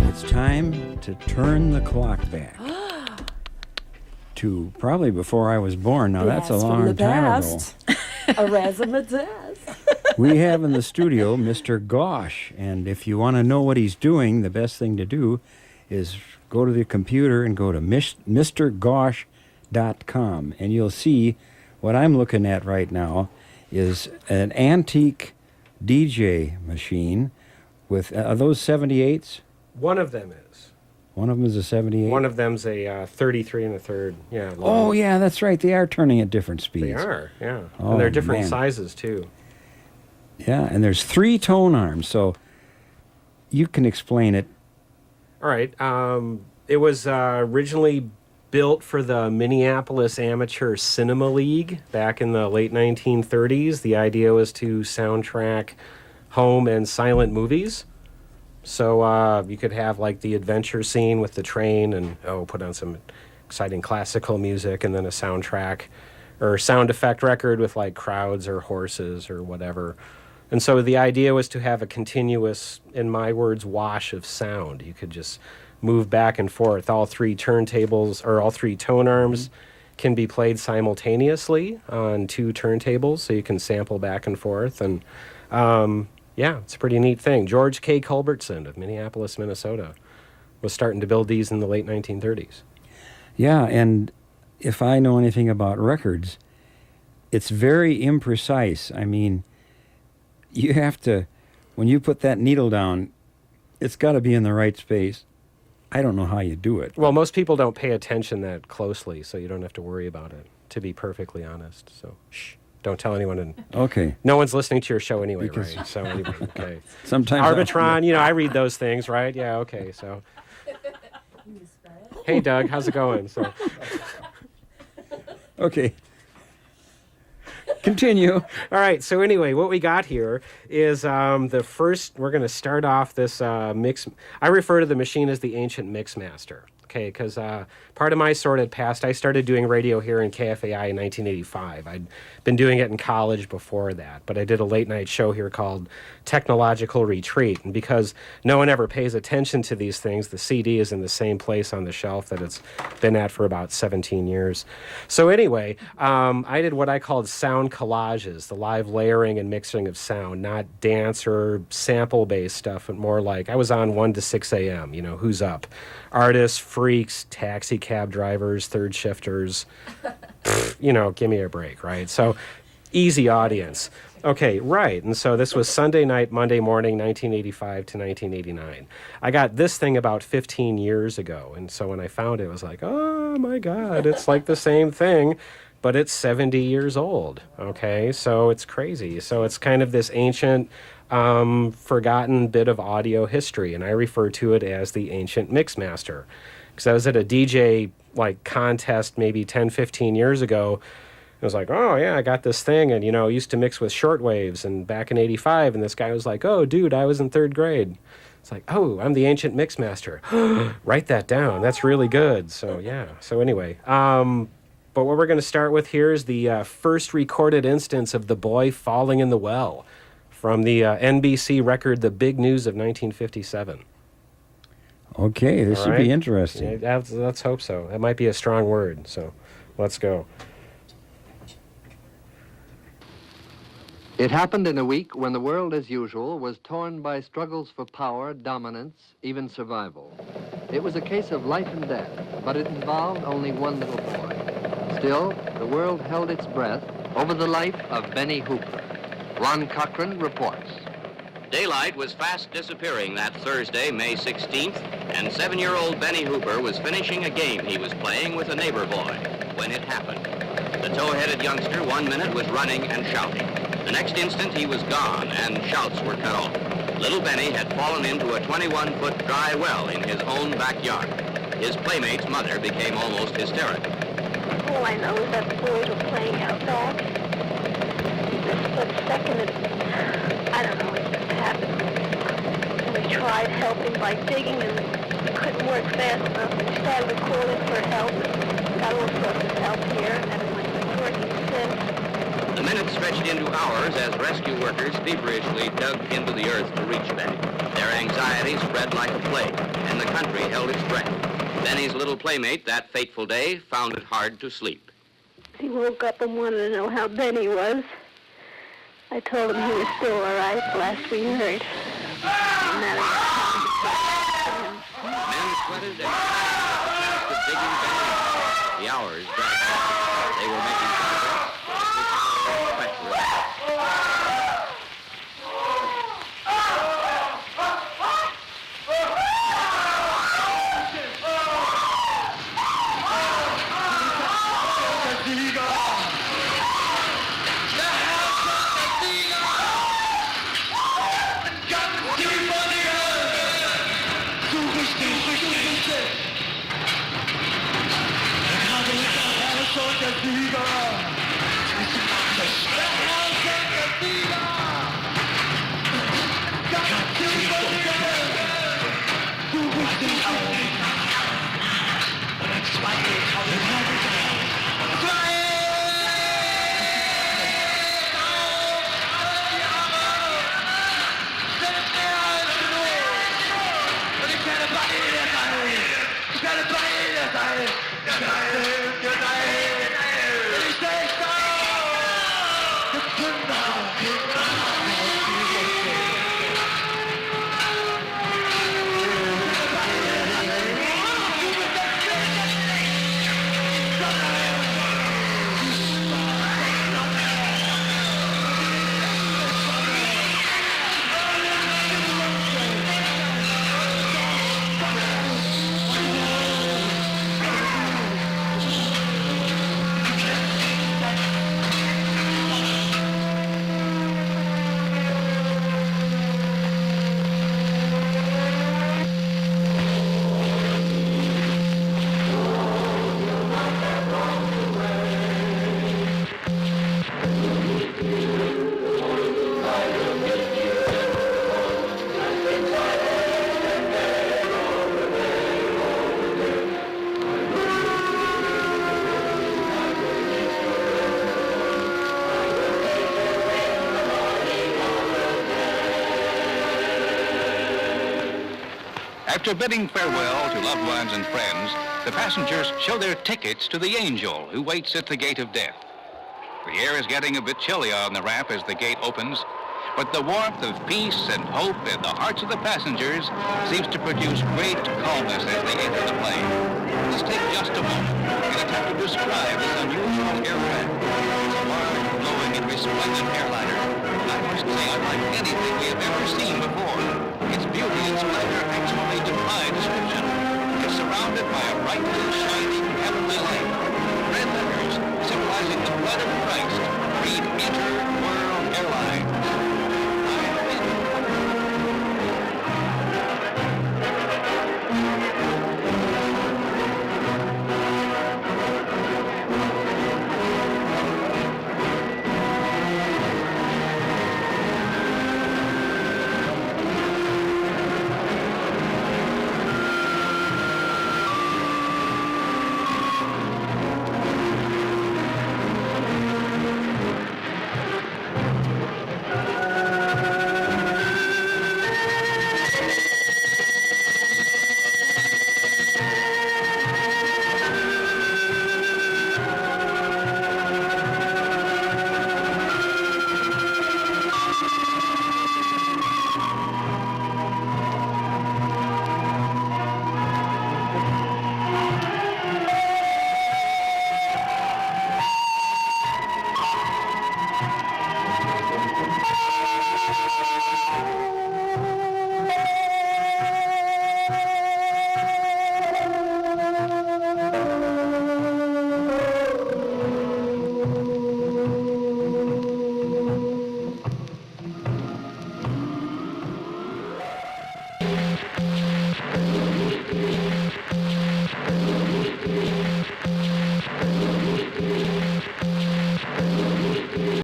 It's time to turn the clock back to probably before I was born. Now, that's a long time ago. A razzmatazz. We have in the studio Mr. Gosh, and if you want to know what he's doing, the best thing to do is go to the computer and go to MrGosh.com, and you'll see what I'm looking at right now is an antique DJ machine with, are those 78s? One of them is. One of them is a 78? One of them's a 33 and a third. Yeah. Oh, yeah, that's right. They are turning at different speeds. They are, yeah. Oh, and they're different man. sizes, too. Yeah, and there's 3 tone arms, so you can explain it. All right. It was originally built for the Minneapolis Amateur Cinema League back in the late 1930s. The idea was to soundtrack home and silent movies. So you could have like the adventure scene with the train and, put on some exciting classical music and then a soundtrack or sound effect record with like crowds or horses or whatever. And so the idea was to have a continuous, in my words, wash of sound. You could just move back and forth. All 3 turntables or all 3 tone arms can be played simultaneously on 2 turntables, so you can sample back and forth. And yeah, it's a pretty neat thing. George K. Culbertson of Minneapolis, Minnesota, was starting to build these in the late 1930s. Yeah, and if I know anything about records, it's very imprecise. I mean, you have to, when you put that needle down, it's got to be in the right space. I don't know how you do it. Well, most people don't pay attention that closely, so you don't have to worry about it, to be perfectly honest. So, shh, don't tell anyone. Okay. No one's listening to your show anyway, right? So, anyway, okay. Sometimes Arbitron, I read those things, right? Yeah, okay, so. Hey, Doug, how's it going? So. Okay. Continue. All right, so anyway, what we got here is the first, we're going to start off this mix. I refer to the machine as the ancient Mixmaster, okay, because part of my sordid past, I started doing radio here in KFAI in 1985. I'd been doing it in college before that, but I did a late night show here called Technological Retreat, and because no one ever pays attention to these things, the CD is in the same place on the shelf that it's been at for about 17 years. So anyway, I did what I called sound collages, the live layering and mixing of sound, not dance or sample-based stuff, but more like, I was on 1 to 6 a.m., who's up? Artists, freaks, taxi cab drivers, third shifters, give me a break, right? So easy audience. Okay, right. And so this was Sunday night, Monday morning, 1985 to 1989. I got this thing about 15 years ago. And so when I found it, I was like, oh my God, it's like the same thing, but it's 70 years old. Okay, so it's crazy. So it's kind of this ancient, forgotten bit of audio history. And I refer to it as the ancient Mixmaster. Because I was at a DJ contest maybe 10, 15 years ago. I was like, oh, yeah, I got this thing, and, I used to mix with shortwaves, and back in 85, and this guy was like, oh, dude, I was in 3rd grade. It's like, oh, I'm the ancient Mixmaster. Write that down. That's really good. So, yeah. So, anyway, but what we're going to start with here is the first recorded instance of the boy falling in the well from the NBC record, The Big News of 1957. Okay, this should be interesting. Yeah, let's hope so. That might be a strong word, so let's go. It happened in a week when the world, as usual, was torn by struggles for power, dominance, even survival. It was a case of life and death, but it involved only one little boy. Still, the world held its breath over the life of Benny Hooper. Ron Cochran reports. Daylight was fast disappearing that Thursday, May 16th, and 7-year-old Benny Hooper was finishing a game he was playing with a neighbor boy when it happened. The tow-headed youngster 1 minute was running and shouting. The next instant he was gone and shouts were cut off. Little Benny had fallen into a 21-foot dry well in his own backyard. His playmate's mother became almost hysterical. All I know is that the boys were playing out back. The split second, I don't know, it just happened. And we tried helping by digging and we couldn't work fast enough. We started calling for help and got all sorts of help here and everyone's been working since. The The minutes stretched into hours as rescue workers feverishly dug into the earth to reach Benny. Their anxiety spread like a plague, and the country held its breath. Benny's little playmate that fateful day found it hard to sleep. He woke up and wanted to know how Benny was. I told him he was still all right, last we heard. And that Men sweated and the task of digging Benny. The hours dragged on. They were making progress. After bidding farewell to loved ones and friends, the passengers show their tickets to the angel who waits at the gate of death. The air is getting a bit chilly on the ramp as the gate opens, but the warmth of peace and hope in the hearts of the passengers seems to produce great calmness as they enter the plane. Let's take just a moment and attempt to describe this unusual aircraft. This large, glowing, and resplendent airliner, I must say, unlike anything we have ever seen before.